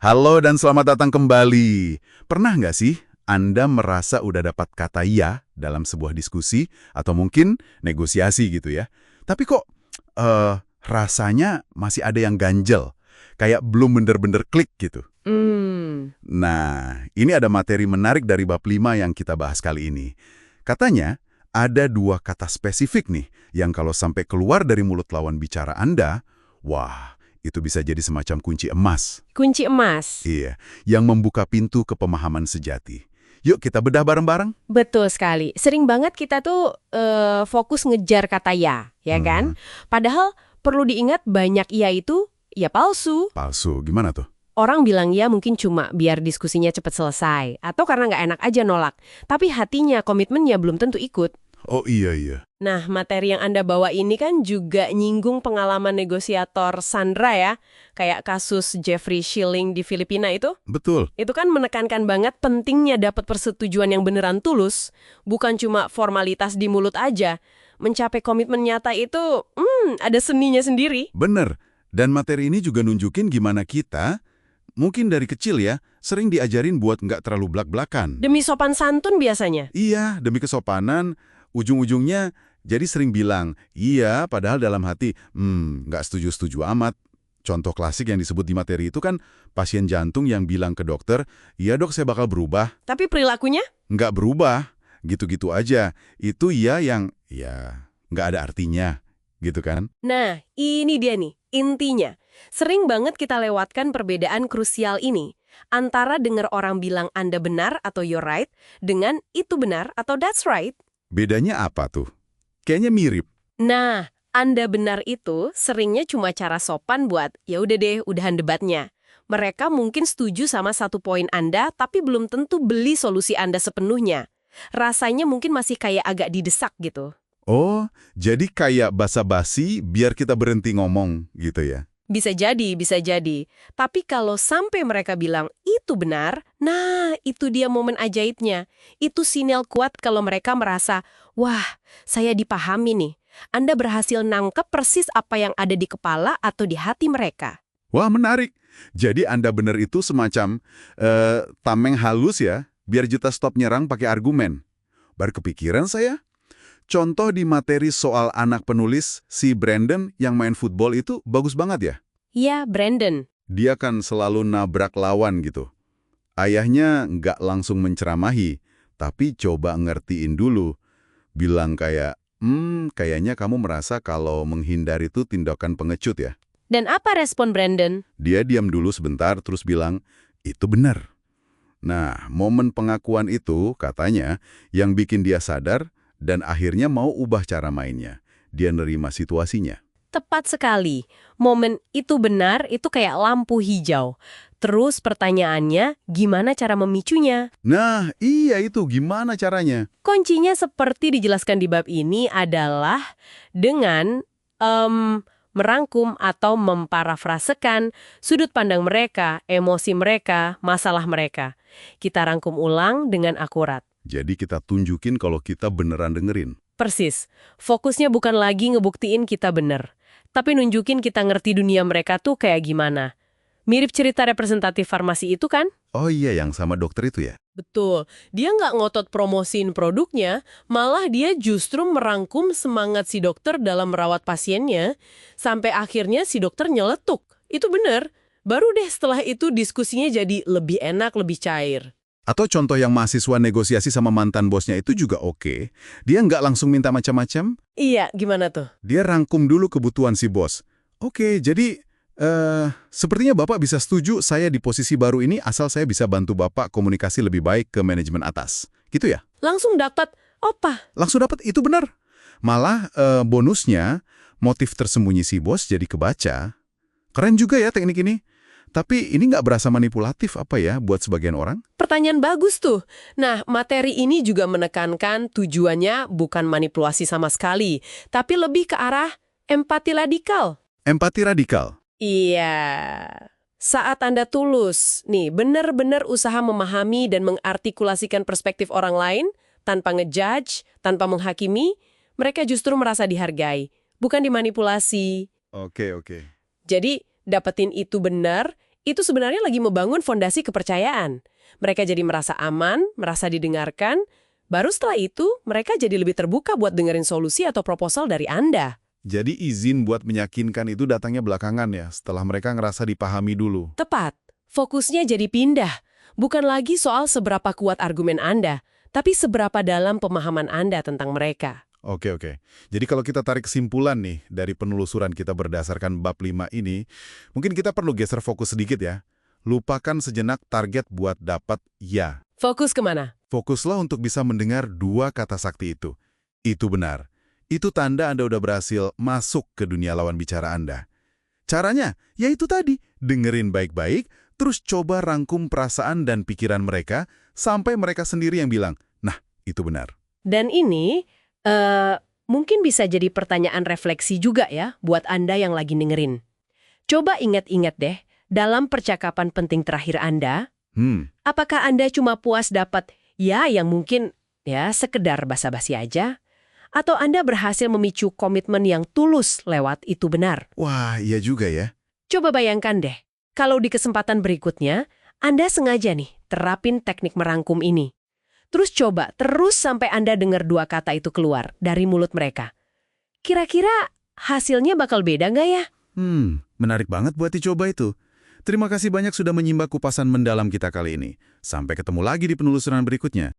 Halo dan selamat datang kembali. Pernah nggak sih Anda merasa udah dapat kata "ya" dalam sebuah diskusi atau mungkin negosiasi gitu ya? Tapi kok rasanya masih ada yang ganjel, kayak belum bener-bener klik gitu. Nah, ini ada materi menarik dari bab 5 yang kita bahas kali ini. Katanya, ada dua kata spesifik nih, yang kalau sampai keluar dari mulut lawan bicara Anda, wah, itu bisa jadi semacam kunci emas. Kunci emas. Iya, yang membuka pintu ke pemahaman sejati. Yuk kita bedah bareng-bareng. Betul sekali. Sering banget kita tuh fokus ngejar kata ya kan? Padahal perlu diingat banyak ya itu ya palsu. Palsu, gimana tuh? Orang bilang ya mungkin cuma biar diskusinya cepat selesai. Atau karena nggak enak aja nolak. Tapi hatinya, komitmennya belum tentu ikut. Oh iya. Nah, materi yang Anda bawa ini kan juga nyinggung pengalaman negosiator Sandra ya. Kayak kasus Jeffrey Schilling di Filipina itu. Betul. Itu kan menekankan banget pentingnya dapat persetujuan yang beneran tulus, bukan cuma formalitas di mulut aja. Mencapai komitmen nyata itu, ada seninya sendiri. Bener. Dan materi ini juga nunjukin gimana kita, mungkin dari kecil ya, sering diajarin buat nggak terlalu blak-blakan. Demi sopan santun biasanya. Iya, demi kesopanan, ujung-ujungnya jadi sering bilang, iya, padahal dalam hati, nggak setuju-setuju amat. Contoh klasik yang disebut di materi itu kan pasien jantung yang bilang ke dokter, iya dok saya bakal berubah. Tapi perilakunya? Nggak berubah, gitu-gitu aja. Itu iya yang, ya, nggak ada artinya, gitu kan? Nah, ini dia nih, intinya. Sering banget kita lewatkan perbedaan krusial ini. Antara dengar orang bilang Anda benar atau you're right, dengan itu benar atau that's right. Bedanya apa tuh? Kayaknya mirip. Nah, Anda benar itu seringnya cuma cara sopan buat, ya udah deh, udahan debatnya. Mereka mungkin setuju sama satu poin Anda, tapi belum tentu beli solusi Anda sepenuhnya. Rasanya mungkin masih kayak agak didesak gitu. Oh, jadi kayak basa-basi biar kita berhenti ngomong, gitu ya? Bisa jadi, bisa jadi. Tapi kalau sampai mereka bilang itu benar, nah itu dia momen ajaibnya. Itu sinyal kuat kalau mereka merasa, wah, saya dipahami nih. Anda berhasil nangkep persis apa yang ada di kepala atau di hati mereka. Wah, menarik. Jadi Anda benar itu semacam tameng halus ya, biar kita stop nyerang pakai argumen. Baru kepikiran saya. Contoh di materi soal anak penulis, si Brandon yang main football itu bagus banget ya. Ya, Brandon. Dia kan selalu nabrak lawan gitu. Ayahnya nggak langsung menceramahi, tapi coba ngertiin dulu. Bilang kayak, kayaknya kamu merasa kalau menghindar itu tindakan pengecut ya. Dan apa respon Brandon? Dia diam dulu sebentar terus bilang, itu benar. Nah, momen pengakuan itu katanya yang bikin dia sadar dan akhirnya mau ubah cara mainnya. Dia nerima situasinya. Tepat sekali. Momen itu benar, itu kayak lampu hijau. Terus pertanyaannya, gimana cara memicunya? Nah, iya itu gimana caranya? Kuncinya seperti dijelaskan di bab ini adalah dengan merangkum atau memparafrasekan sudut pandang mereka, emosi mereka, masalah mereka. Kita rangkum ulang dengan akurat. Jadi kita tunjukin kalau kita beneran dengerin. Persis. Fokusnya bukan lagi ngebuktiin kita bener, tapi nunjukin kita ngerti dunia mereka tuh kayak gimana. Mirip cerita representatif farmasi itu kan? Oh iya, yang sama dokter itu ya? Betul. Dia nggak ngotot promosiin produknya, malah dia justru merangkum semangat si dokter dalam merawat pasiennya, sampai akhirnya si dokter nyeletuk. Itu bener. Baru deh setelah itu diskusinya jadi lebih enak, lebih cair. Atau contoh yang mahasiswa negosiasi sama mantan bosnya itu juga oke. Dia nggak langsung minta macam-macam. Iya, gimana tuh? Dia rangkum dulu kebutuhan si bos. Oke, jadi sepertinya Bapak bisa setuju saya di posisi baru ini asal saya bisa bantu Bapak komunikasi lebih baik ke manajemen atas. Gitu ya? Langsung dapat apa? Langsung dapat, itu benar. Malah bonusnya, motif tersembunyi si bos jadi kebaca. Keren juga ya teknik ini. Tapi ini nggak berasa manipulatif apa ya buat sebagian orang? Pertanyaan bagus tuh. Nah, materi ini juga menekankan tujuannya bukan manipulasi sama sekali, tapi lebih ke arah empati radikal. Empati radikal. Iya. Saat Anda tulus, nih, benar-benar usaha memahami dan mengartikulasikan perspektif orang lain, tanpa ngejudge, tanpa menghakimi, mereka justru merasa dihargai, bukan dimanipulasi. Oke. Jadi, dapetin itu benar, Itu sebenarnya lagi membangun fondasi kepercayaan. Mereka jadi merasa aman, merasa didengarkan. Baru setelah itu, mereka jadi lebih terbuka buat dengerin solusi atau proposal dari Anda. Jadi izin buat meyakinkan itu datangnya belakangan ya, setelah mereka ngerasa dipahami dulu. Tepat. Fokusnya jadi pindah. Bukan lagi soal seberapa kuat argumen Anda, tapi seberapa dalam pemahaman Anda tentang mereka. Oke. Jadi kalau kita tarik kesimpulan nih dari penelusuran kita berdasarkan bab 5 ini, mungkin kita perlu geser fokus sedikit ya. Lupakan sejenak target buat dapat ya. Fokus kemana? Fokuslah untuk bisa mendengar dua kata sakti itu. Itu benar. Itu tanda Anda udah berhasil masuk ke dunia lawan bicara Anda. Caranya, ya itu tadi, dengerin baik-baik, terus coba rangkum perasaan dan pikiran mereka, sampai mereka sendiri yang bilang, nah, itu benar. Dan ini mungkin bisa jadi pertanyaan refleksi juga ya buat Anda yang lagi dengerin. Coba ingat-ingat deh, dalam percakapan penting terakhir Anda, apakah Anda cuma puas dapat ya yang mungkin ya sekedar basa-basi aja? Atau Anda berhasil memicu komitmen yang tulus lewat itu benar? Wah, iya juga ya. Coba bayangkan deh, kalau di kesempatan berikutnya, Anda sengaja nih terapin teknik merangkum ini. Terus coba, terus sampai Anda dengar dua kata itu keluar dari mulut mereka. Kira-kira hasilnya bakal beda nggak ya? Menarik banget buat dicoba itu. Terima kasih banyak sudah menyimak kupasan mendalam kita kali ini. Sampai ketemu lagi di penelusuran berikutnya.